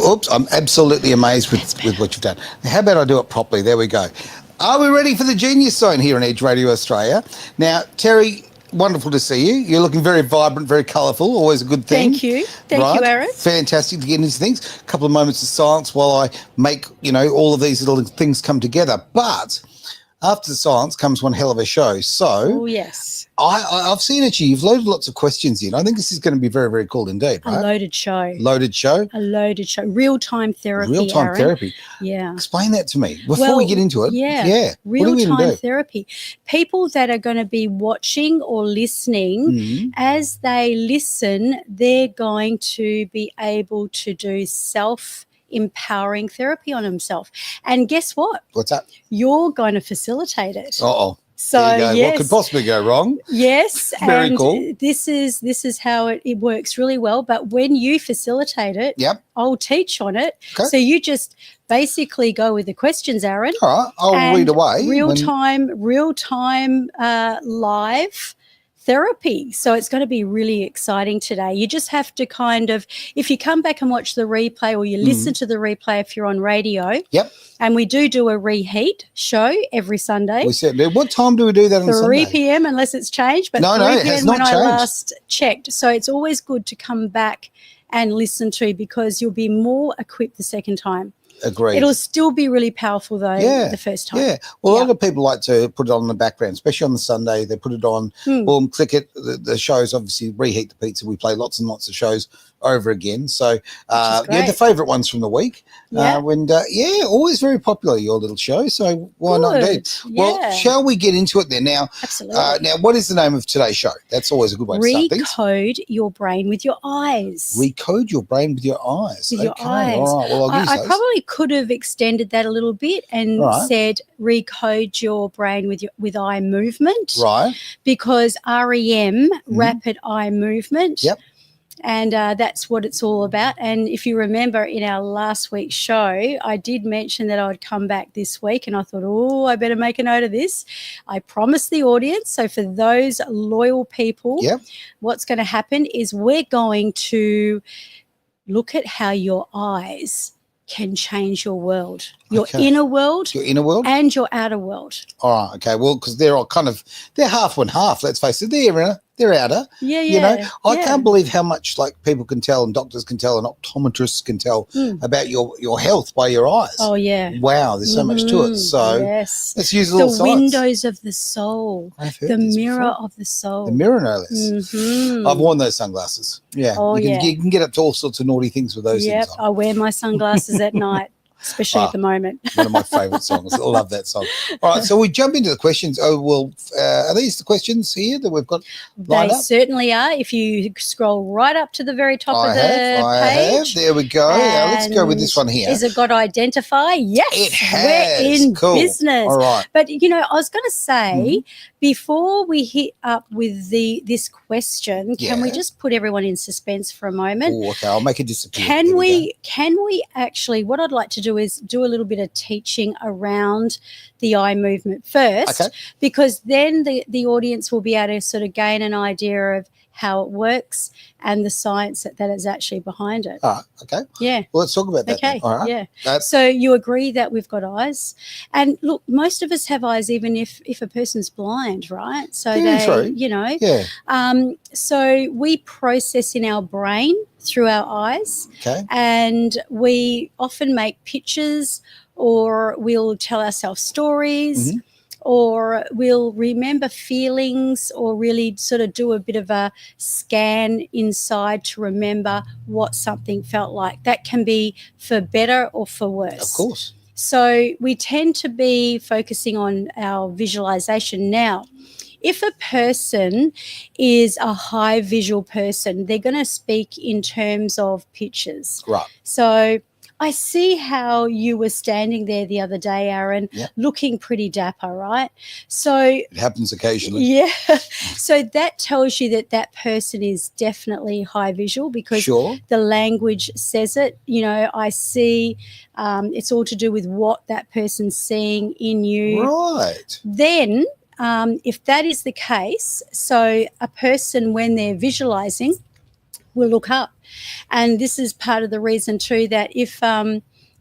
Oops, I'm absolutely amazed with what you've done. Now, how about I do it properly? There we go. Are we ready for the Genius Zone here on Edge Radio Australia? Now, Terry, wonderful to see you. You're looking very vibrant, very colourful, always a good thing. Thank you. Thank you, Aaron. Fantastic to get into things. A couple of moments of silence while I make, all of these little things come together. But after the silence comes one hell of a show. So, oh, yes. I've seen it. You've loaded lots of questions in. I think this is going to be very, very cool indeed, right? A loaded show. Loaded show? A loaded show. Real-time therapy, Real-time Aaron. therapy. Yeah. Explain that to me before we get into it. Yeah. Real-time therapy. People that are going to be watching or listening, as they listen, they're going to be able to do self-empowering therapy on themselves. And guess what? What's that? You're going to facilitate it. Uh-oh. So, yes. What could possibly go wrong? Yes. Very cool. This is how it works really well. But when you facilitate it, I'll teach on it. Okay. So you just basically go with the questions, Aaron. All right. I'll read away. Real-time live therapy. So it's going to be really exciting today. You just have to if you come back and watch the replay or you listen to the replay if you're on radio. Yep. And we do a reheat show every Sunday. We said, what time do we do that on Sunday? 3 p.m. unless it's changed. But no, it has not changed. I last checked. So it's always good to come back and listen to because you'll be more equipped the second time. Agreed. It'll still be really powerful though the first time. Yeah. Well, a lot of people like to put it on in the background, especially on the Sunday. They put it on, boom, click it. The shows obviously reheat the pizza. We play lots and lots of shows over again. So the favourite ones from the week. Always very popular, your little show. So why not indeed? Yeah. Well, shall we get into it then? Now, absolutely. Now, what is the name of today's show? That's always a good way to start things. Recode your brain with your eyes. Recode your brain with your eyes. With your eyes. All right. Well, I'll use those. I probably could have extended that a little bit and said recode your brain with eye movement. Right. Because REM, rapid eye movement. Yep. And that's what it's all about. And if you remember in our last week's show, I did mention that I would come back this week and I thought, I better make a note of this. I promised the audience. So for those loyal people, what's going to happen is we're going to look at how your eyes can change your world, your inner world, and your outer world. All right. Okay. Well, because they're half and half, let's face it. They're outer. Yeah. I can't believe how much people can tell and doctors can tell and optometrists can tell about your health by your eyes. Oh, yeah. Wow, there's so much to it. So let's use a little science. The windows of the soul, the mirror of the soul. The mirror, no less. I've worn those sunglasses. Yeah. Oh, you can get up to all sorts of naughty things with those things on. I wear my sunglasses at night. Especially at the moment. One of my favourite songs. I love that song. All right, so we jump into the questions. Oh, well, are these the questions here that we've got lined up? They certainly are. If you scroll right up to the very top of the page. There we go. Let's go with this one here. Has it got identify? Yes. It has. We're in business. All right. But, I was going to say, before we hit up with this question, can we just put everyone in suspense for a moment? Oh, okay. I'll make it disappear. Can we actually, what I'd like to do is do a little bit of teaching around the eye movement first, because then the audience will be able to sort of gain an idea of how it works and the science that is actually behind it. Okay. Yeah. Well, let's talk about that. Okay. Then. All right. Yeah. So you agree that we've got eyes, and look, most of us have eyes, even if a person's blind, right? So true. So we process in our brain through our eyes, and we often make pictures, or we'll tell ourselves stories. Or we'll remember feelings, or really sort of do a bit of a scan inside to remember what something felt like. That can be for better or for worse. Of course. So we tend to be focusing on our visualization. Now, if a person is a high visual person, they're going to speak in terms of pictures. Right. So I see how you were standing there the other day, Aaron, looking pretty dapper, right? So it happens occasionally. Yeah. So that tells you that person is definitely high visual, because the language says it. I see it's all to do with what that person's seeing in you. Right. Then if that is the case, so a person, when they're visualizing, will look up. And this is part of the reason too that if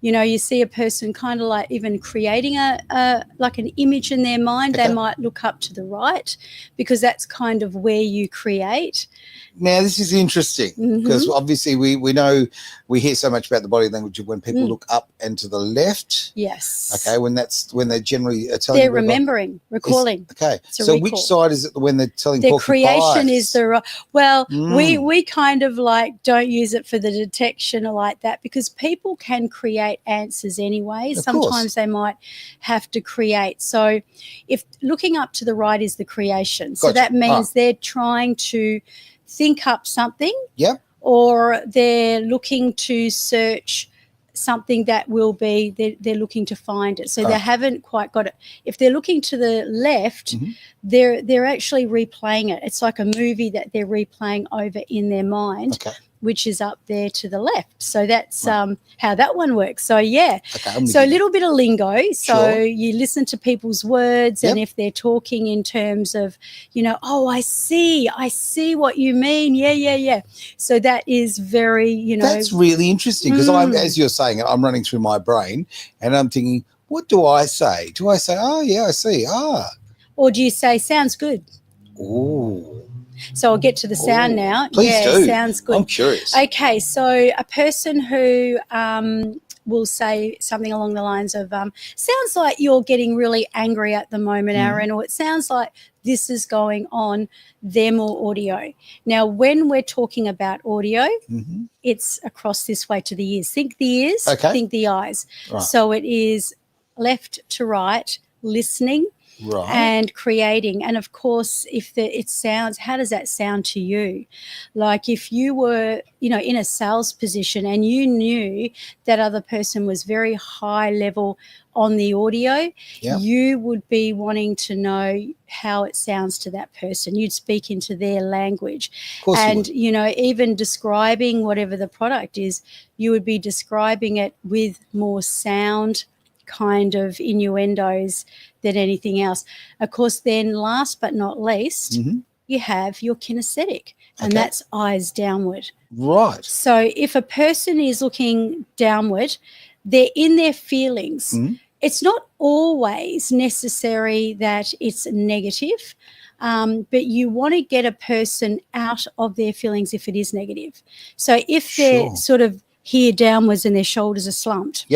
you see a person kind of like even creating like an image in their mind, they might look up to the right, because that's kind of where you create. Now, this is interesting because obviously we know, we hear so much about the body language of when people look up and to the left. Yes. Okay, when they're generally telling they're remembering, recalling. Okay, so which side is it when they're telling their porcupines? Creation is the right. Well, we kind of like don't use it for the detection or like that, because people can create answers anyway. Sometimes they might have to create. So if looking up to the right is the creation, so that means they're trying to think up something, or they're looking to search something that will be, they're looking to find it. So they haven't quite got it. If they're looking to the left, they're actually replaying it. It's like a movie that they're replaying over in their mind, which is up there to the left. So that's how that one works. So so a little bit of lingo. So you listen to people's words, and if they're talking in terms of, oh, I see what you mean. Yeah. So that is very, That's really interesting, because as you're saying it, I'm running through my brain and I'm thinking, what do I say? Do I say, oh, yeah, I see, or do you say, sounds good? Ooh. So I'll get to the sound now. Please do. Sounds good. I'm curious. Okay, so a person who will say something along the lines of, sounds like you're getting really angry at the moment, Aaron, or it sounds like this is going on, they're more audio. Now, when we're talking about audio, it's across this way to the ears. Think the ears, think the eyes. Right. So it is left to right, listening, and creating. And of course, if it sounds, how does that sound to you? Like if you were, in a sales position and you knew that other person was very high level on the audio, you would be wanting to know how it sounds to that person. You'd speak into their language. Of course and, even describing whatever the product is, you would be describing it with more sound kind of innuendos than anything else. Of course, then last but not least, you have your kinesthetic, and that's eyes downward. Right. So if a person is looking downward, they're in their feelings. It's not always necessary that it's negative, but you want to get a person out of their feelings if it is negative. So if they're sort of here downwards and their shoulders are slumped,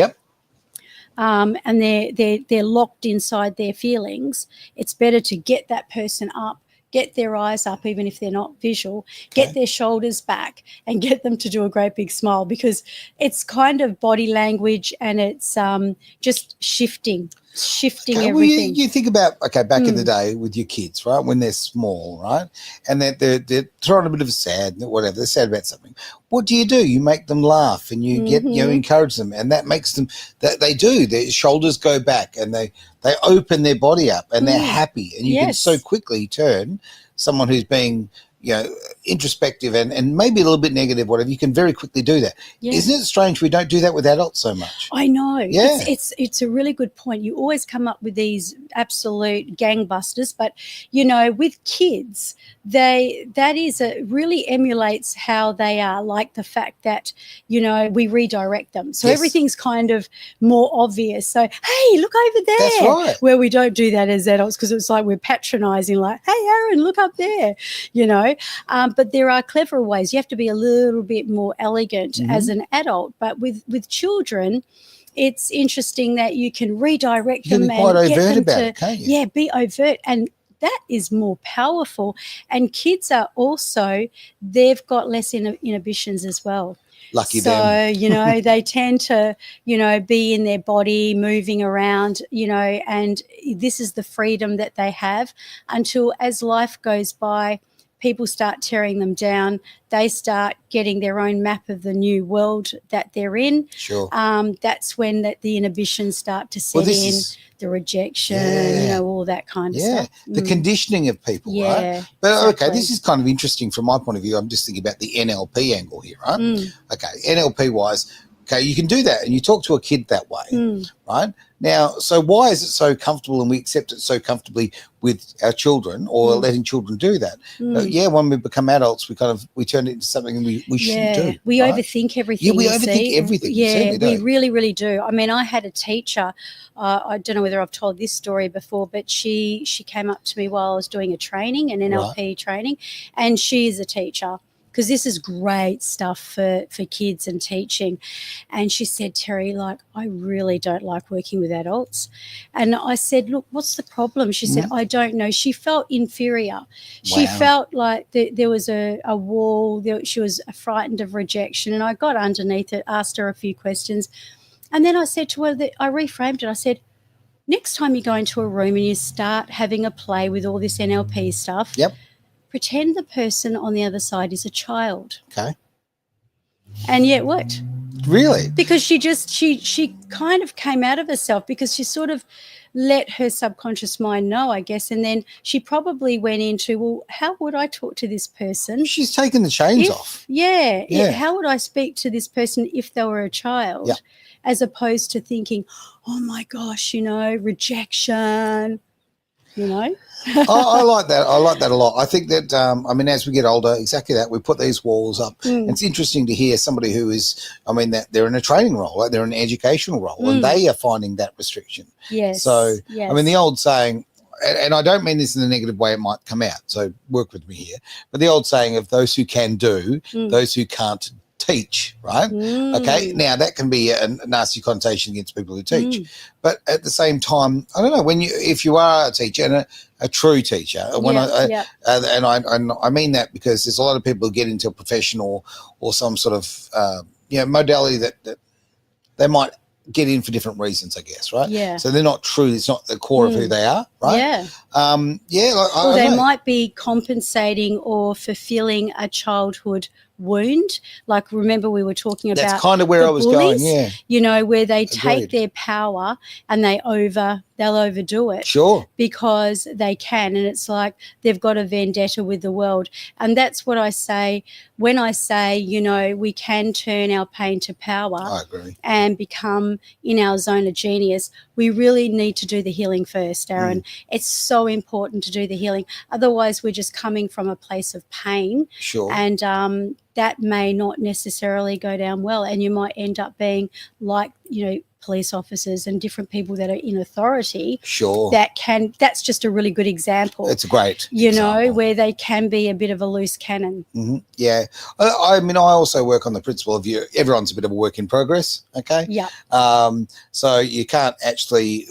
and they're locked inside their feelings, it's better to get that person up, get their eyes up, even if they're not visual, get their shoulders back and get them to do a great big smile, because it's kind of body language and it's just shifting everything. Well, you think about, back in the day with your kids, right, when they're small, right, and they're throwing a bit of a sad, whatever, they're sad about something. What do? You make them laugh and you get, encourage them, and that makes them, that they do, their shoulders go back and they open their body up and they're happy, and you can so quickly turn someone who's being, introspective and maybe a little bit negative, whatever, you can very quickly do that. Isn't it strange we don't do that with adults so much? I know. It's a really good point. You always come up with these absolute gangbusters, but with kids, really emulates how they are, like the fact that we redirect them, so everything's kind of more obvious. So hey, look over there. That's right. Where we don't do that as adults, because it's like we're patronizing, like, hey Aaron, look up there, but there are clever ways. You have to be a little bit more elegant as an adult, but with children, it's interesting that you can redirect them and get them to, can't you? Be overt, and that is more powerful. And kids are also, they've got less inhibitions as well. Lucky them. So, they tend to, be in their body, moving around, and this is the freedom that they have until, as life goes by, people start tearing them down. They start getting their own map of the new world that they're in. Sure. That's when the inhibitions start to set in, the rejection, all that kind of stuff. The conditioning of people, right? But exactly. This is kind of interesting from my point of view. I'm just thinking about the NLP angle here, right? Okay, NLP wise, you can do that and you talk to a kid that way, right? Now, so why is it so comfortable and we accept it so comfortably with our children or letting children do that? When we become adults, we turn it into something we shouldn't do. We right? overthink everything. Yeah, we overthink everything. Yeah, we really, really do. I mean, I had a teacher, I don't know whether I've told this story before, but she came up to me while I was doing a training, an NLP training, and she is a teacher, because this is great stuff for kids and teaching. And she said, Terry, like, I really don't like working with adults. And I said, look, what's the problem? She said, I don't know. She felt inferior. She felt like there was a wall. She was frightened of rejection. And I got underneath it, asked her a few questions. And then I said to her, I reframed it. I said, next time you go into a room and you start having a play with all this NLP stuff, pretend the person on the other side is a child. Okay. And yet what? Really? Because she kind of came out of herself, because she sort of let her subconscious mind know, I guess. And then she probably went into, well, how would I talk to this person? She's taken the chains off. Yeah. How would I speak to this person if they were a child? As opposed to thinking, oh my gosh, rejection, I like that. I like that a lot. I think that, as we get older, exactly that, we put these walls up. It's interesting to hear somebody who is, that they're in a training role, like they're in an educational role, and they are finding that restriction. Yes. So, the old saying, and I don't mean this in a negative way, it might come out, so work with me here, but the old saying of those who can do, those who can't teach, right? Okay, now that can be a nasty connotation against people who teach, but at the same time, I don't know, if you are a teacher and a true teacher, I mean that because there's a lot of people who get into a profession or some sort of modality that they might get in for different reasons, I guess, right? Yeah. So they're not true. It's not the core of who they are, right? Yeah. Or they might be compensating or fulfilling a childhood wound. Like, remember we were talking about that's kind of where I was bullies, going. Yeah. Where they take their power and they'll overdo it. Sure. Because they can, and it's like they've got a vendetta with the world. And that's what I say when I say, we can turn our pain to power. I agree. And become in our zone of genius. We really need to do the healing first, Aaron. It's so important to do the healing. Otherwise, we're just coming from a place of pain. Sure. And that may not necessarily go down well, and you might end up being like, police officers and different people that are in authority. Sure. That's just a really good example. It's a great example. Where they can be a bit of a loose cannon. Mm-hmm. Yeah. I also work on the principle of everyone's a bit of a work in progress. Okay. Yeah. So you can't actually,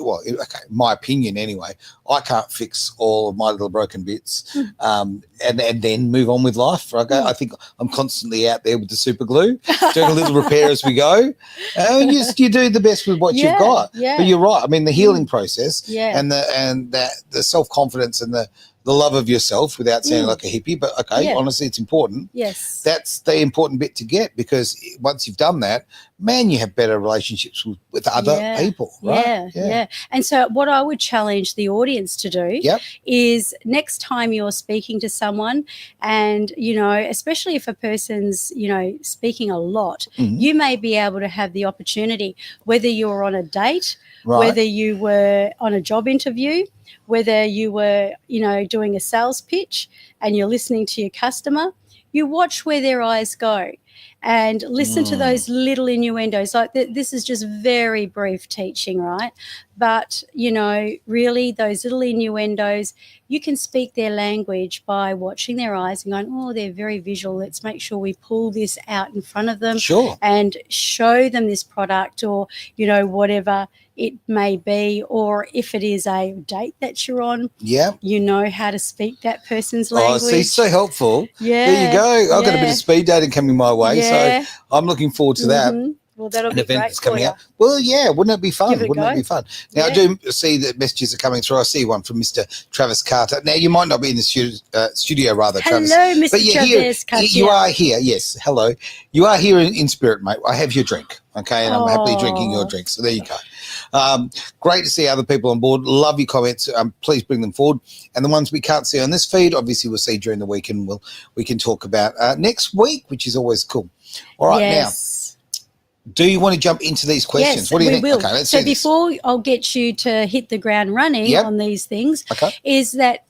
my opinion anyway, I can't fix all of my little broken bits and then move on with life. Okay. I think I'm constantly out there with the super glue, doing a little repair as we go. And you do the best with what you've got. Yeah. But you're right. The healing process and the self-confidence and the love of yourself, without sounding like a hippie, but honestly, it's important. Yes. That's the important bit to get, because once you've done that, man, you have better relationships with other people, right? Yeah. And so what I would challenge the audience to do is, next time you're speaking to someone and, especially if a person's, speaking a lot, you may be able to have the opportunity, whether you're on a date, whether you were on a job interview, whether you were, doing a sales pitch and you're listening to your customer, you watch where their eyes go and listen to those little innuendos. Like this is just very brief teaching, right? But, really those little innuendos, you can speak their language by watching their eyes and going, oh, they're very visual. Let's make sure we pull this out in front of them and show them this product or, whatever it may be. Or if it is a date that you're on, you know how to speak that person's language. Oh, see, so helpful. Yeah. There you go. I've got a bit of speed dating coming my way, so I'm looking forward to that. Well, that'll be event great that's coming for up. Well, yeah, wouldn't it be fun? Give it a Wouldn't go. it be fun? Now, I do see that messages are coming through. I see one from Mr. Travis Carter. Now, you might not be in the studio, Hello, Travis. Mr. But Travis Carter. You are here. Yes, hello. You are here in spirit, mate. I have your drink, okay, and I'm happily drinking your drink. So there you go. Great to see other people on board. Love your comments. Please bring them forward. And the ones we can't see on this feed, obviously we'll see during the week, and we can talk about next week, which is always cool. All right, now. Do you want to jump into these questions? Yes, What do you we think? will. Okay, let's so do this. before I'll get you to hit the ground running on these things, is that,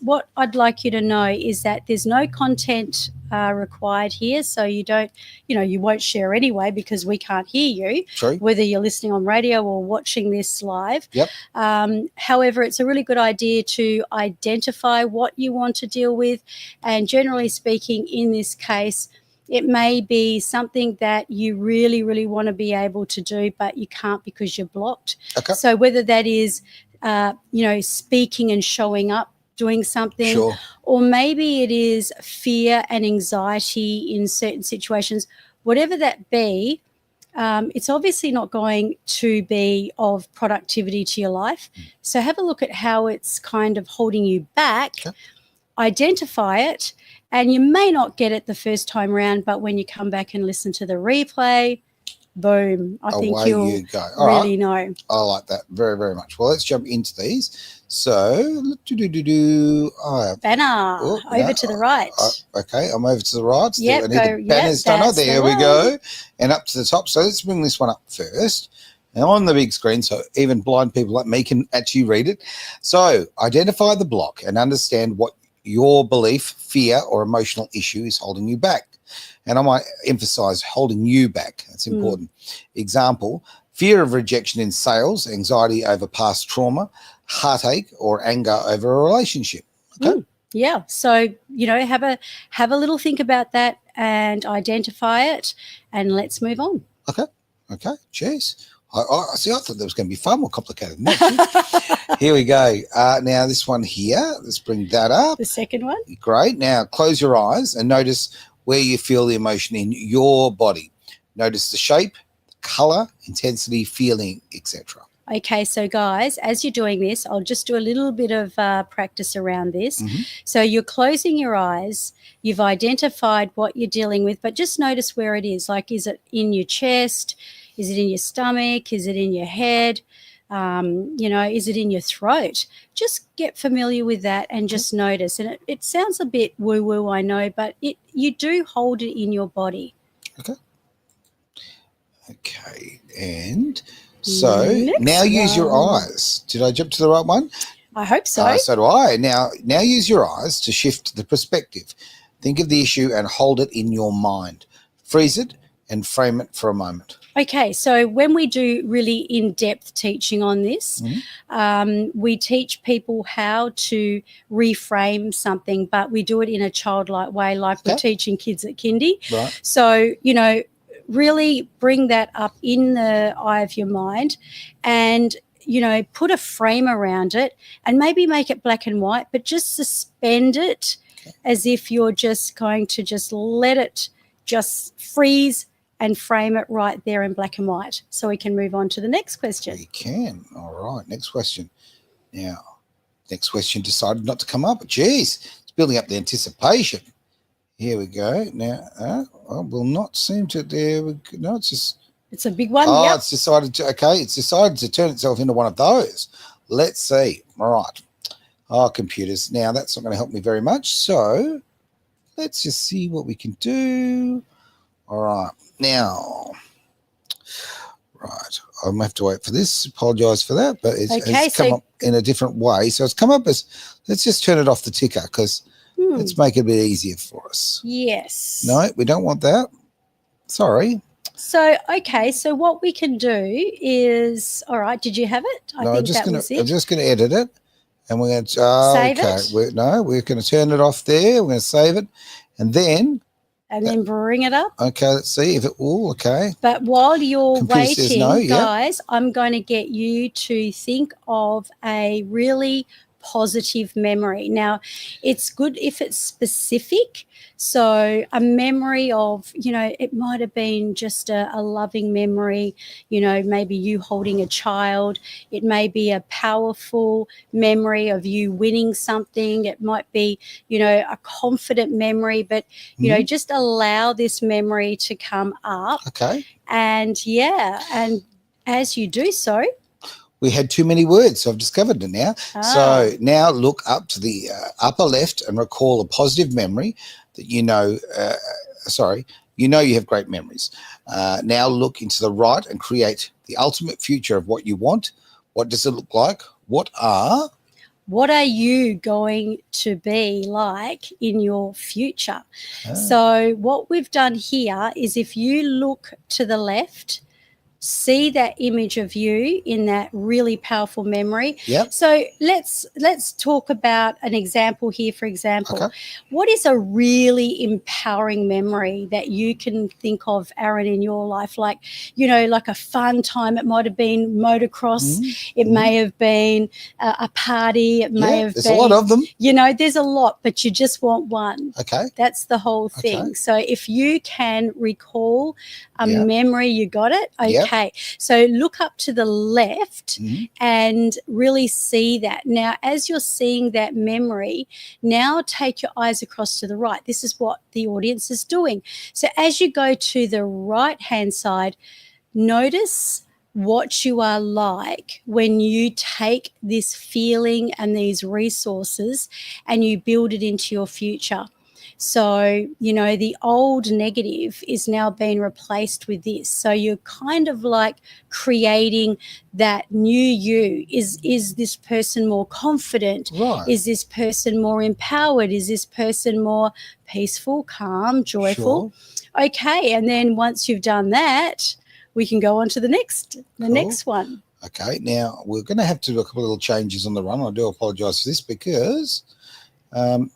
what I'd like you to know is that there's no content required here. So you don't, you won't share anyway because we can't hear you. True. Whether you're listening on radio or watching this live. Yep. However, it's a really good idea to identify what you want to deal with. And generally speaking, in this case, it may be something that you really, really want to be able to do, but you can't because you're blocked. Okay. So whether that is, speaking and showing up, doing something, or maybe it is fear and anxiety in certain situations, whatever that be, it's obviously not going to be of productivity to your life. So have a look at how it's kind of holding you back, identify it, and you may not get it the first time around, but when you come back and listen to the replay, boom, I think you'll really know. I like that very, very much. Well, let's jump into these. So, banner, over to the right. Okay, I'm over to the right. Yep, I need the banners done. There we go. And up to the top. So let's bring this one up first. Now on the big screen, so even blind people like me can actually read it. So identify the block and understand what your belief, fear, or emotional issue is holding you back. And I might emphasize holding you back. That's important. Example, fear of rejection in sales, anxiety over past trauma, heartache, or anger over a relationship. Okay. Yeah. So, have a little think about that and identify it, and let's move on. Okay. Cheers. I thought that was going to be far more complicated than that. Here we go. Now this one here, let's bring that up. The second one. Great. Now close your eyes and notice where you feel the emotion in your body. Notice the shape, color, intensity, feeling, etc. Okay, so guys, as you're doing this, I'll just do a little bit of practice around this. So you're closing your eyes, you've identified what you're dealing with, but just notice where it is. Like, is it in your chest? Is it in your stomach? Is it in your head? Is it in your throat? Just get familiar with that and just notice. And it sounds a bit woo-woo, I know, but you do hold it in your body. Okay, and so now use your eyes. Did I jump to the right one? I hope so. So do I. Now use your eyes to shift the perspective. Think of the issue and hold it in your mind. Freeze it and frame it for a moment. Okay, so when we do really in-depth teaching on this, we teach people how to reframe something, but we do it in a childlike way, like we're teaching kids at kindy. Right. So, really bring that up in the eye of your mind and, put a frame around it and maybe make it black and white, but just suspend it as if you're just going to just let it just freeze and frame it right there in black and white, so we can move on to the next question. We can. All right, next question. Now, next question decided not to come up. Geez, it's building up the anticipation. Here we go. Now, will not seem to. There we go. No, it's just. It's a big one. It's decided to. Okay, it's decided to turn itself into one of those. Let's see. All right. Computers. Now that's not going to help me very much. So let's just see what we can do. All right. Now, right, I'm going to have to wait for this. Apologise for that, but it's come up in a different way. So it's come up as, let's just turn it off the ticker because let's make it a bit easier for us. Yes. No, we don't want that. Sorry. So, okay, so what we can do is, all right, did you have it? I'm just going to edit it and we're going to, save it? We're going to turn it off there. We're going to save it and then bring it up. Okay, let's see if it will. Okay. But while you're waiting, guys, I'm going to get you to think of a really positive memory. Now, it's good if it's specific. So a memory of, it might have been just a loving memory, maybe you holding a child. It may be a powerful memory of you winning something. It might be, a confident memory, but, just allow this memory to come up. Okay. And and as you do so, we had too many words, so I've discovered it now. So now look up to the upper left and recall a positive memory that You know you have great memories. Now look into the right and create the ultimate future of what you want. What does it look like? What are you going to be like in your future? So what we've done here is, if you look to the left, see that image of you in that really powerful memory. Yep. So let's talk about an example here. For example, Okay. what is a really empowering memory that you can think of, Aaron, in your life? Like, like a fun time. It might have been motocross. It may have been a party. It may have there's been. a lot of them. There's a lot, but you just want one. Okay. That's the whole thing. Okay. So if you can recall a memory, you got it. Okay. Yep. So look up to the left and really see that. Now, as you're seeing that memory, now take your eyes across to the right. This is what the audience is doing. So as you go to the right-hand side, notice what you are like when you take this feeling and these resources and you build it into your future. So, the old negative is now being replaced with this. So you're kind of like creating that new you. Is this person more confident? Right. Is this person more empowered? Is this person more peaceful, calm, joyful? Sure. Okay. And then once you've done that, we can go on to the next one. Okay. Now we're going to have to do a couple of little changes on the run. I do apologize for this because I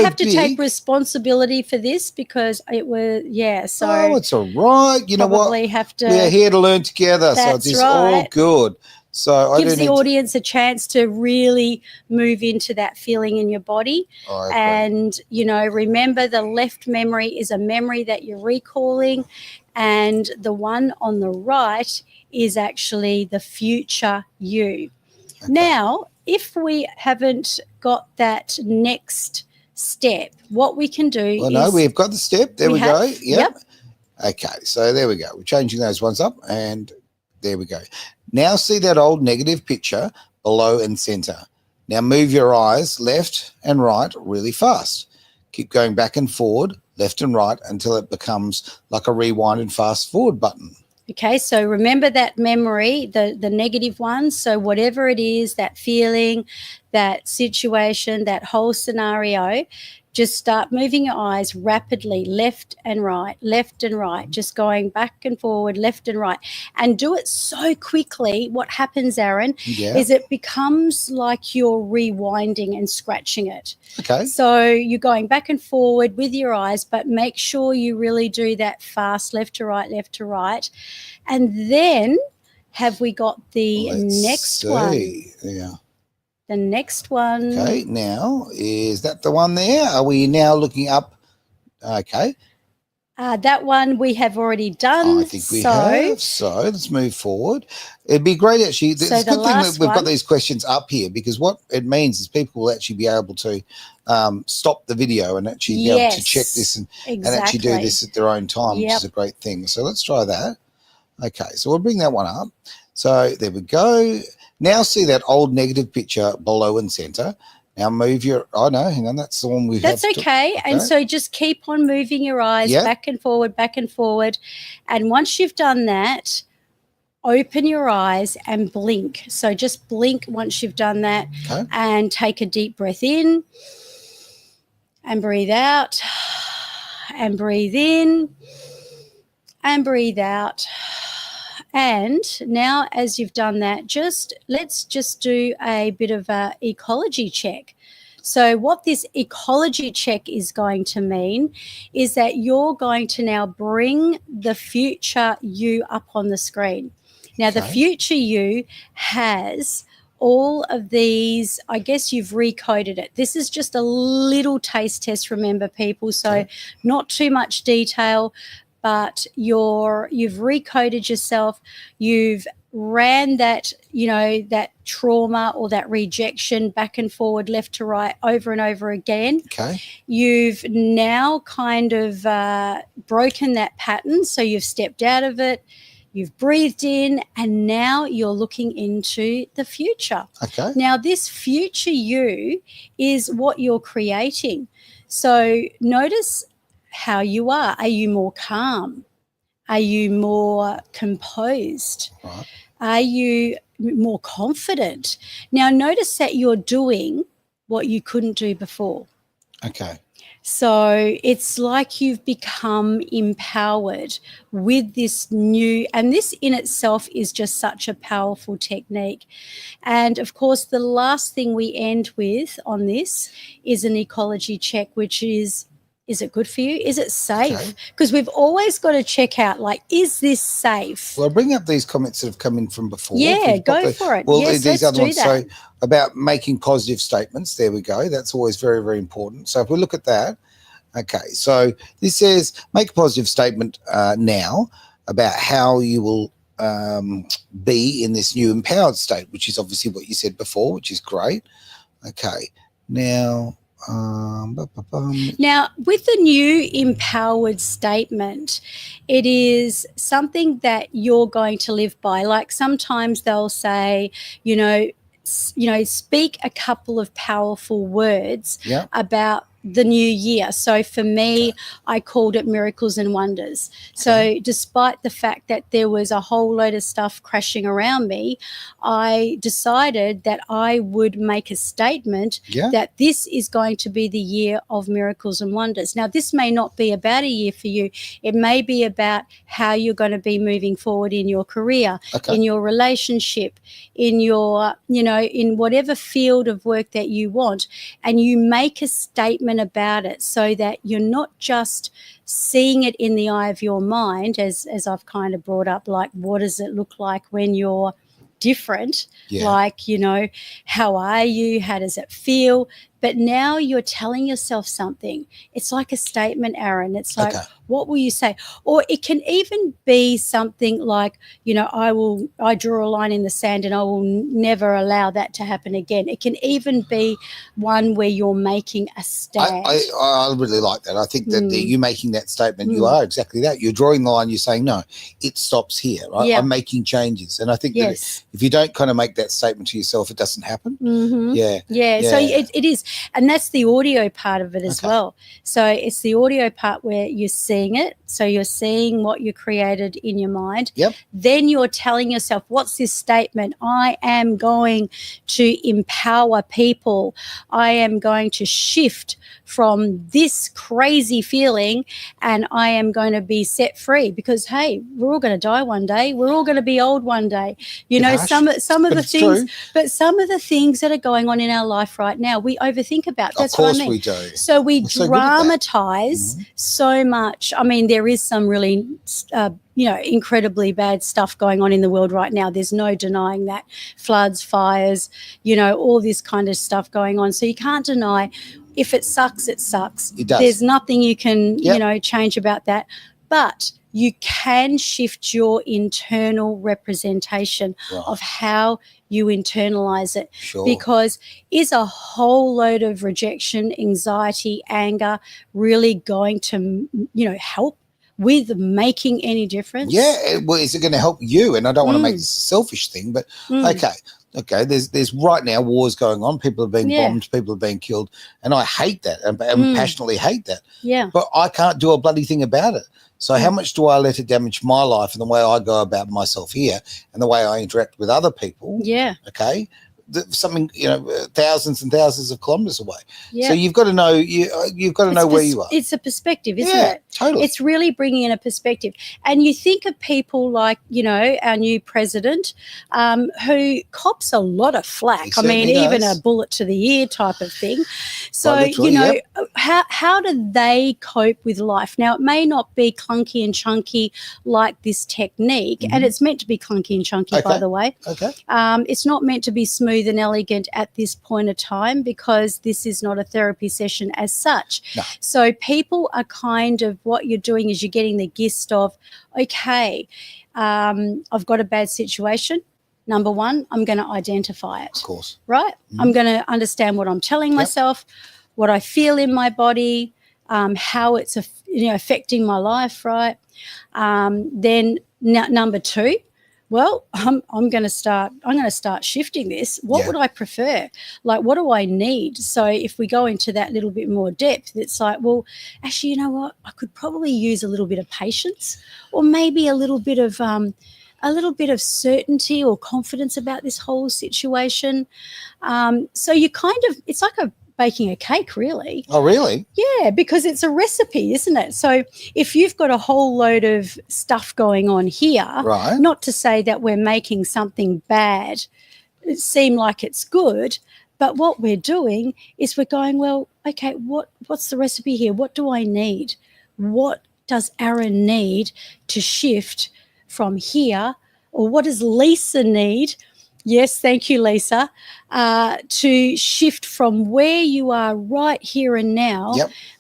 have to take responsibility for this because it was so it's all right. You know what? We're here to learn together. That's so it's right. all good. So gives the audience a chance to really move into that feeling in your body. And remember, the left memory is a memory that you're recalling, and the one on the right is actually the future you. Okay. Now, if we haven't got that next step, what we can do we've got the step. There we go. Yep. Okay, so there we go. We're changing those ones up, and there we go. Now see that old negative picture below and center. Now move your eyes left and right really fast. Keep going back and forward, left and right, until it becomes like a rewind and fast forward button. Okay, so remember that memory, the negative one. So whatever it is, that feeling, that situation, that whole scenario, just start moving your eyes rapidly, left and right, just going back and forward, left and right. And do it so quickly. What happens, Aaron, is it becomes like you're rewinding and scratching it. Okay. So you're going back and forward with your eyes, but make sure you really do that fast, left to right. And then have we got the next one? Yeah. The next one. Okay, now, is that the one there? Are we now looking up? Okay. That one we have already done. I think we have. So let's move forward. It'd be great, actually. It's a good thing that we've got these questions up here, because what it means is people will actually be able to stop the video and actually be able to check this and actually do this at their own time, which is a great thing. So let's try that. Okay, so we'll bring that one up. So there we go. Now see that old negative picture below and center. Now move your, hang on, that's the one we have. That's okay. And so just keep on moving your eyes back and forward. And once you've done that, open your eyes and blink. So just blink once you've done that and take a deep breath in and breathe out and breathe in and breathe out. And now, as you've done that, let's just do a bit of an ecology check. So what this ecology check is going to mean is that you're going to now bring the future you up on the screen. Now, the future you has all of these, I guess you've recoded it. This is just a little taste test, remember, people, so not too much detail. But you've recoded yourself, you've ran that, that trauma or that rejection back and forward, left to right, over and over again. Okay. You've now kind of broken that pattern, so you've stepped out of it, you've breathed in, and now you're looking into the future. Okay. Now, this future you is what you're creating. So notice how you are. Are you more calm? Are you more composed? Right. Are you more confident? Now, notice that you're doing what you couldn't do before. Okay. So it's like you've become empowered with this new, and this in itself is just such a powerful technique. And of course, the last thing we end with on this is an ecology check, which is it good for you? Is it safe? Because we've always got to check out, like, is this safe? Well, I'll bring up these comments that have come in from before. Yeah, go for it. Well, yes, these let's other do ones. that. So about making positive statements. There we go. That's always very, very important. So if we look at that, okay. So this says make a positive statement now about how you will be in this new empowered state, which is obviously what you said before, which is great. Okay. Now. Now, with the new empowered statement, it is something that you're going to live by. Like sometimes they'll say, speak a couple of powerful words about the new year. So for me, I called it miracles and wonders. So despite the fact that there was a whole load of stuff crashing around me, I decided that I would make a statement that this is going to be the year of miracles and wonders. Now, this may not be about a year for you. It may be about how you're going to be moving forward in your career, in your relationship, in your, in whatever field of work that you want. And you make a statement about it so that you're not just seeing it in the eye of your mind, as I've kind of brought up, like, what does it look like when you're different? Like, how are you? How does it feel? But now you're telling yourself something. It's like a statement, Aaron. It's like, what will you say? Or it can even be something like, I draw a line in the sand and I will never allow that to happen again. It can even be one where you're making a stand. I really like that. I think that you making that statement, you are exactly that. You're drawing the line. You're saying, no, it stops here. Right? I'm making changes. And I think that if you don't kind of make that statement to yourself, it doesn't happen. Yeah. So it is. And that's the audio part of it as well. So it's the audio part where you're seeing it. So you're seeing what you created in your mind. Then you're telling yourself, what's this statement? I am going to empower people. I am going to shift from this crazy feeling and I am going to be set free because, hey, we're all going to die one day. We're all going to be old one day. Some of the things, but some of the things that are going on in our life right now, we overthink about. That's what I mean. Of course we do. So we dramatize so much. I mean, there is some really, incredibly bad stuff going on in the world right now. There's no denying that. Floods, fires, all this kind of stuff going on. So you can't deny if it sucks, it sucks. It does. There's nothing you can, change about that. But you can shift your internal representation of how you internalize it. Because is a whole load of rejection, anxiety, anger really going to, help with making any difference? Yeah. Well, is it going to help you? And I don't want to make this a selfish thing, but okay, there's right now wars going on. People are being bombed, people are being killed, and I hate that and passionately hate that. But I can't do a bloody thing about it. So how much do I let it damage my life and the way I go about myself here and the way I interact with other people? Okay. Something, thousands and thousands of kilometers away. So you've got to know, you've got to know where you are. It's a perspective, isn't it? Totally. It's really bringing in a perspective. And you think of people like, our new president, who cops a lot of flack. I mean, even a bullet to the ear type of thing. So, how do they cope with life? Now, it may not be clunky and chunky like this technique, and it's meant to be clunky and chunky, by the way. It's not meant to be smooth and elegant at this point of time because this is not a therapy session as such. So people are kind of, what you're doing is you're getting the gist of, okay, I've got a bad situation. Number one, I'm going to identify it. Of course. Right? I'm going to understand what I'm telling myself, what I feel in my body, how it's affecting my life, right? Then number two, well, I'm going to start shifting this. What would I prefer? Like, what do I need? So if we go into that little bit more depth, it's like, well, actually, you know what? I could probably use a little bit of patience, or maybe a little bit of certainty or confidence about this whole situation. So you kind of, it's like baking a cake, really. Oh, really? Yeah, because it's a recipe, isn't it? So if you've got a whole load of stuff going on here, right, not to say that we're making something bad seem like it's good, but what we're doing is we're going, well, okay, what's the recipe here? What do I need? What does Aaron need to shift from here? Or what does Lisa need? Yes, thank you, Lisa. To shift from where you are right here and now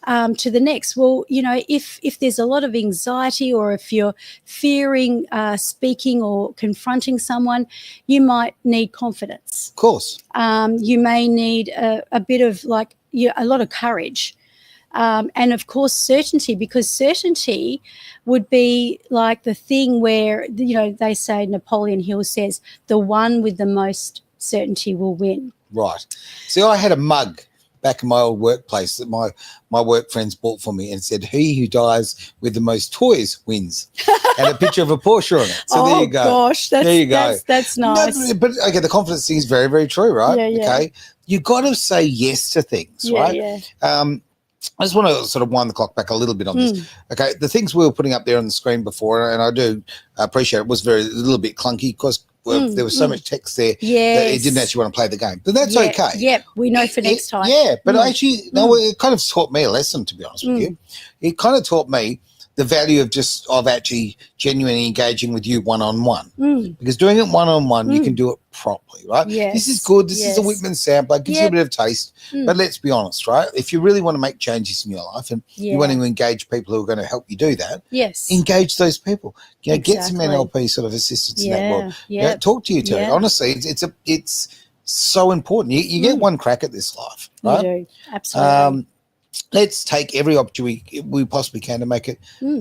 to the next. Well, you know, if there's a lot of anxiety, or if you're fearing speaking or confronting someone, you might need confidence. Of course. You may need a bit of a lot of courage. And of course, certainty, because certainty would be like the thing where, you know, they say, Napoleon Hill says, the one with the most certainty will win. Right. See, I had a mug back in my old workplace that my work friends bought for me, and said, he who dies with the most toys wins. And a picture of a Porsche on it. So there you go. Oh, gosh. There you go. That's nice. No, but, okay, the confidence thing is very, very true, right? Yeah. Okay. You got to say yes to things, right? Yeah. I just want to sort of wind the clock back a little bit on this. Okay, the things we were putting up there on the screen before, and I do appreciate it, was a little bit clunky because there was so much text there that it didn't actually want to play the game. But that's okay. Yeah, we know for next time. Yeah, but actually, no, it kind of taught me a lesson, to be honest with you. It kind of taught me the value of actually genuinely engaging with you one-on-one. Because doing it one-on-one, you can do it properly, right? Yes. This is good. This is a Whitman sampler. Gives you a bit of taste. But let's be honest, right? If you really want to make changes in your life and you want to engage people who are going to help you do that, engage those people. You know, get some NLP sort of assistance in that world. You know, talk to you, Terry. Honestly, it's so important. You get one crack at this life, right? You do. Absolutely. Let's take every opportunity we possibly can to make it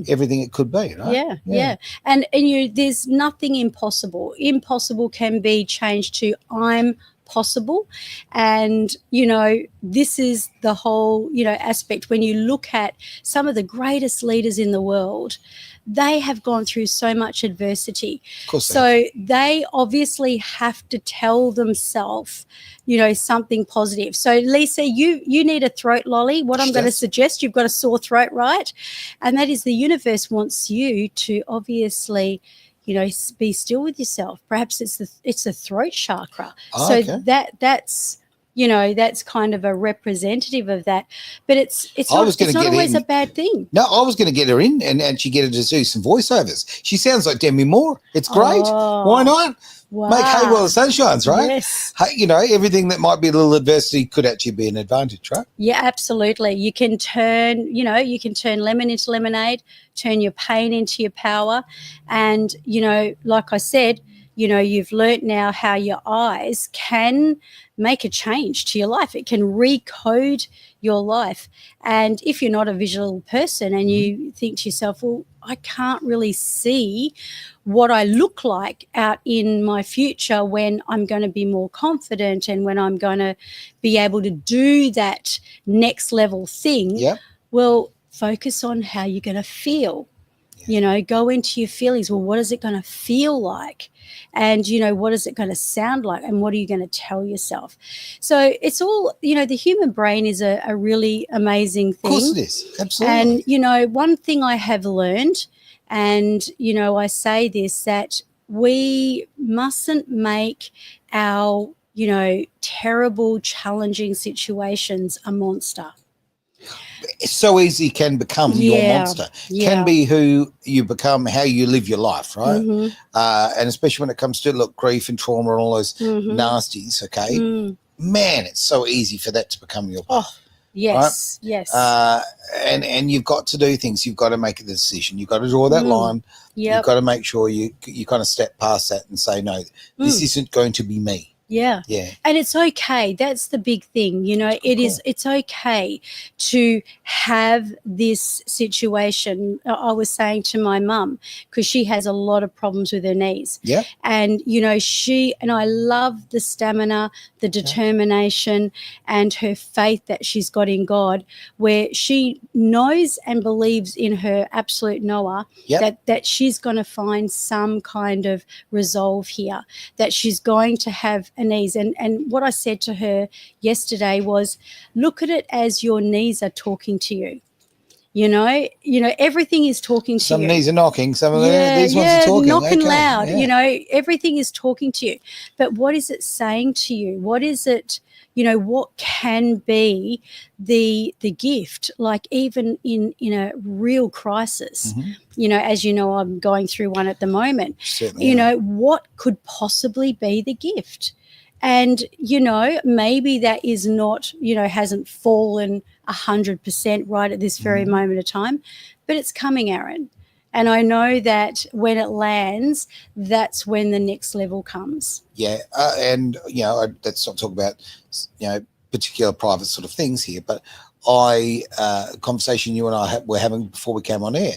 everything it could be, right? Yeah. And there's nothing impossible. Impossible can be changed to I'm possible. And, you know, this is the whole, you know, aspect. When you look at some of the greatest leaders in the world, they have gone through so much adversity. Of course so they obviously have to tell themselves, you know, something positive. So, Lisa, you need a throat lolly. What I'm going to suggest, you've got a sore throat, right? And that is, the universe wants you to obviously, you know, be still with yourself. Perhaps it's the throat chakra. So that's, you know, that's kind of a representative of that. But it's not always a bad thing. No, I was going to get her in and she get her to do some voiceovers. She sounds like Demi Moore. It's great. Why not? Wow. Make hay while the sun shines, right? Yes. Hey, you know, everything that might be a little adversity could actually be an advantage, right? Yeah, absolutely. You can turn lemon into lemonade, turn your pain into your power. And, you know, like I said, you know, you've learnt now how your eyes can make a change to your life. It can recode your life. And if you're not a visual person and you think to yourself, well, I can't really see what I look like out in my future when I'm going to be more confident and when I'm going to be able to do that next level thing, well, focus on how you're going to feel. You know, go into your feelings. Well, what is it going to feel like? And, you know, what is it going to sound like? And what are you going to tell yourself? So it's all, you know, the human brain is a really amazing thing. Of course it is. Absolutely. And, you know, one thing I have learned, and, you know, I say this, that we mustn't make our, you know, terrible, challenging situations a monster. It's so easy can become your monster. Can be who you become, how you live your life, right? And especially when it comes to grief and trauma and all those nasties, okay? Man, it's so easy for that to become your path. Oh, yes, right? Yes. And you've got to do things. You've got to make a decision. You've got to draw that line. You've got to make sure you kind of step past that and say, no, this isn't going to be me. Yeah. Yeah. And it's okay. That's the big thing. You know, it's okay to have this situation. I was saying to my mum, because she has a lot of problems with her knees. Yeah. And, you know, I love the stamina, the determination, and her faith that she's got in God, where she knows and believes in her absolute knower that she's going to find some kind of resolve here, that she's going to have an ease. And what I said to her yesterday was, look at it as your knees are talking to you. You know, everything is talking to you. Some knees are knocking, some of these ones are talking. Knocking loud. Yeah. You know, everything is talking to you. But what is it saying to you? What is it, you know, what can be the gift? Like even in a real crisis, you know, as you know, I'm going through one at the moment. Certainly, you know, what could possibly be the gift? And, you know, maybe that is not, you know, hasn't fallen 100% right at this very moment of time, but it's coming, Aaron. And I know that when it lands, that's when the next level comes. Yeah. And, you know, let's not talk about, you know, particular private sort of things here, but conversation you and I were having before we came on air.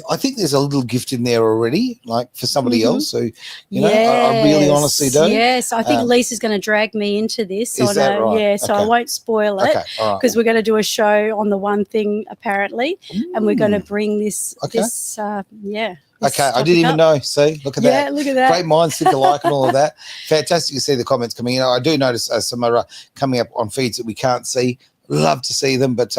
I think there's a little gift in there already, like for somebody else. So, you know, I really honestly do. Yes, I think Lisa's going to drag me into this. Is that right? Yeah, so I won't spoil it because we're going to do a show on the one thing apparently, and we're going to bring this. Okay, I didn't even know. See, look at that. Yeah, look at that. Great minds think alike and all of that. Fantastic to see the comments coming in. I do notice some are coming up on feeds that we can't see. Love to see them, but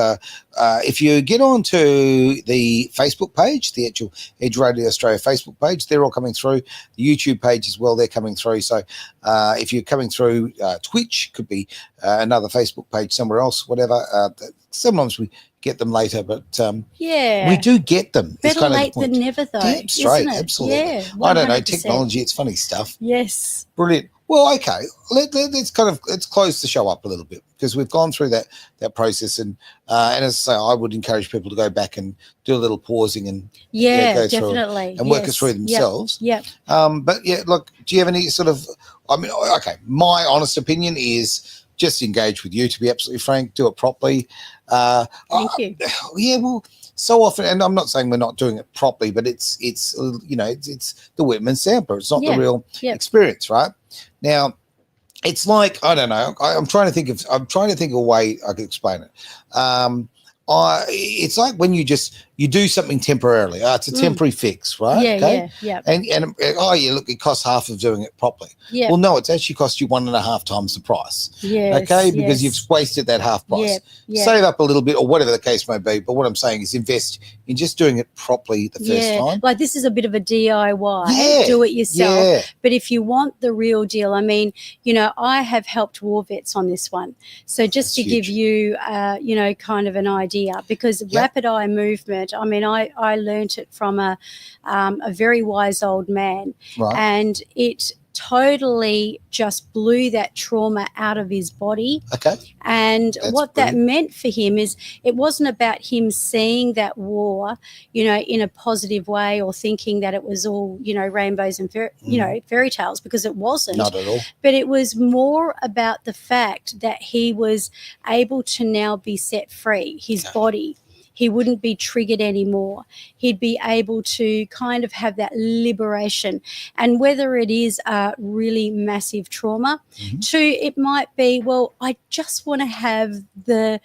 if you get onto the Facebook page, the actual Edge Radio Australia Facebook page, they're all coming through. The YouTube page as well, they're coming through. So if you're coming through Twitch, could be another Facebook page somewhere else, whatever. Sometimes we get them later, but we do get them. Better kind of late than never, though. Damn straight, isn't it? absolutely. Yeah, 100%. I don't know, technology, it's funny stuff. Yes. Brilliant. Well, okay, let's close the show up a little bit because we've gone through that process, and as I say, I would encourage people to go back and do a little pausing and go definitely through and work it through themselves. Yep. But yeah, look, do you have any sort of? I mean, okay, my honest opinion is just engage with you. To be absolutely frank, do it properly. Thank you. Yeah, well. So often, and I'm not saying we're not doing it properly, but it's you know, it's the Whitman sampler. It's not the real experience, right? Now, it's like, I don't know. I'm trying to think of a way I could explain it. It's like when you do something temporarily. It's a temporary fix, right? Yeah. And look, it costs half of doing it properly. Yeah. Well, no, it's actually cost you 1.5 times the price. Yes. Okay, because you've wasted that half price. Yeah. Save up a little bit, or whatever the case may be. But what I'm saying is, invest in just doing it properly the first time. Like this is a bit of a DIY. Do it yourself. Yeah. But if you want the real deal, I mean, you know, I have helped war vets on this one. So just to give you, you know, kind of an idea, because rapid eye movement, I mean, I learnt it from a very wise old man, and it totally just blew that trauma out of his body. Okay. And what that meant for him is it wasn't about him seeing that war, you know, in a positive way or thinking that it was all, you know, rainbows and, you know, fairy tales, because it wasn't. Not at all. But it was more about the fact that he was able to now be set free, his body. He wouldn't be triggered anymore. He'd be able to kind of have that liberation. And whether it is a really massive trauma, to it might be, well, I just want to have the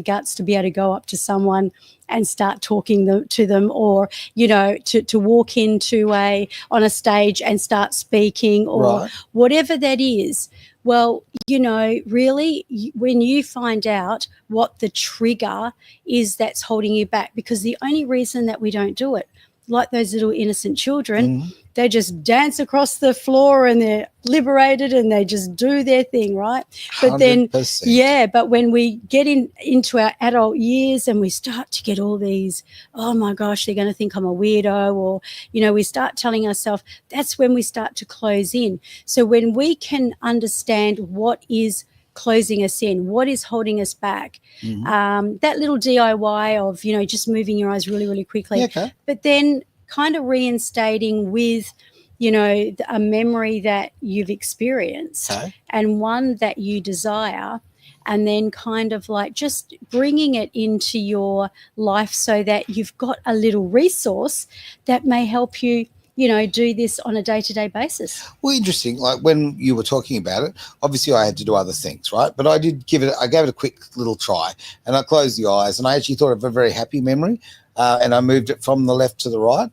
guts to be able to go up to someone and start talking to them, or, you know, to walk into on a stage and start speaking, or whatever that is. Well, you know, really, when you find out what the trigger is that's holding you back, because the only reason that we don't do it, like those little innocent children, they just dance across the floor and they're liberated and they just do their thing, right? But 100%. then, but when we get into our adult years and we start to get all these, oh my gosh, they're going to think I'm a weirdo, or, you know, we start telling ourselves, that's when we start to close in. So when we can understand what is closing us in, what is holding us back, that little DIY of, you know, just moving your eyes really, really quickly, but then kind of reinstating with a memory that you've experienced and one that you desire, and then kind of like just bringing it into your life so that you've got a little resource that may help you, do this on a day-to-day basis. Well, interesting. Like when you were talking about it, obviously I had to do other things, right? But I gave it a quick little try, and I closed the eyes, and I actually thought of a very happy memory, and I moved it from the left to the right.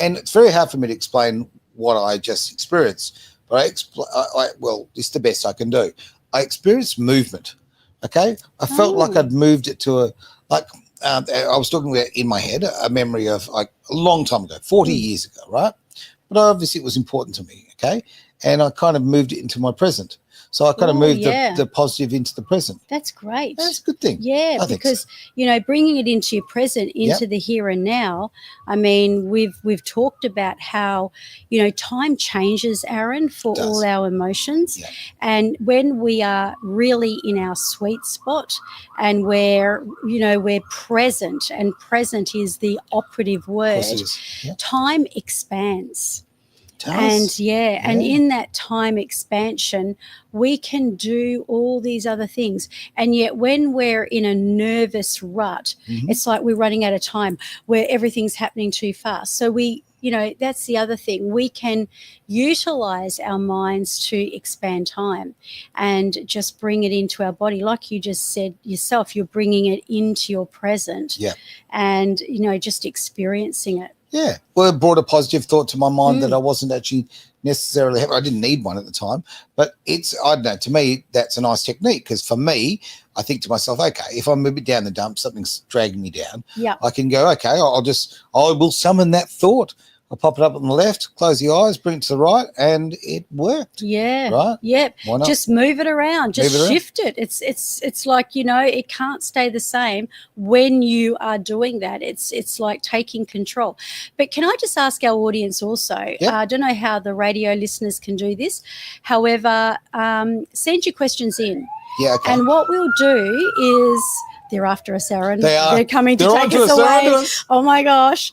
And it's very hard for me to explain what I just experienced, but well, it's the best I can do. I experienced movement. Okay, I felt like I'd moved it to I was talking about in my head a memory of like a long time ago, 40 years ago, right? But obviously it was important to me, okay? And I kind of moved it into my present. So I kind of moved the positive into the present. That's great. That's a good thing. Yeah, because, bringing it into your present, into the here and now, I mean, we've talked about how, time changes, Aaron, for all our emotions. Yeah. And when we are really in our sweet spot and we're present, and present is the operative word, time expands. And and in that time expansion, we can do all these other things. And yet when we're in a nervous rut, it's like we're running out of time, where everything's happening too fast. So that's the other thing. We can utilize our minds to expand time and just bring it into our body. Like you just said yourself, you're bringing it into your present and, just experiencing it. Yeah. Well, it brought a positive thought to my mind that I wasn't actually necessarily having. I didn't need one at the time, but I don't know, to me, that's a nice technique, because for me, I think to myself, okay, if I'm a bit down the dump, something's dragging me down, I can go, okay, I will summon that thought. I'll pop it up on the left, close the eyes, bring it to the right, and it worked. Yeah. Right? Yep. Why not? Just move it around. Just shift it. It's like, it can't stay the same when you are doing that. It's like taking control. But can I just ask our audience also, I don't know how the radio listeners can do this. However, send your questions in. Yeah, okay. And what we'll do is... They're after us, Aaron. They are. They're coming to take us away. Oh, my gosh.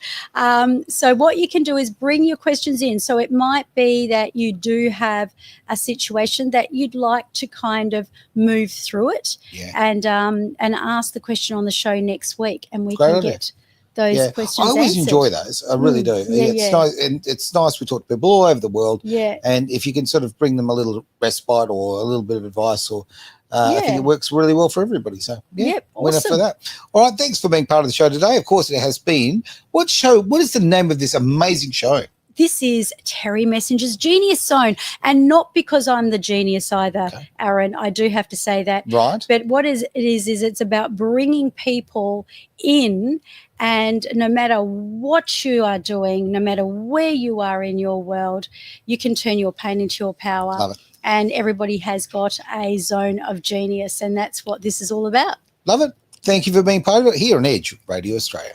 So what you can do is bring your questions in. So it might be that you do have a situation that you'd like to kind of move through it and ask the question on the show next week, and we can get those questions I always answered. enjoy those. I really do. It's nice, and it's nice we talk to people all over the world. Yeah. And if you can sort of bring them a little respite or a little bit of advice, or I think it works really well for everybody. So winner for that. All right, thanks for being part of the show today. Of course, it has been. What is the name of this amazing show? This is Terry Messenger's Genius Zone, and not because I'm the genius either, Aaron. I do have to say that. Right. But what it is it's about bringing people in, and no matter what you are doing, no matter where you are in your world, you can turn your pain into your power. Love it. And everybody has got a zone of genius, and that's what this is all about. Love it. Thank you for being part of it here on Edge Radio Australia.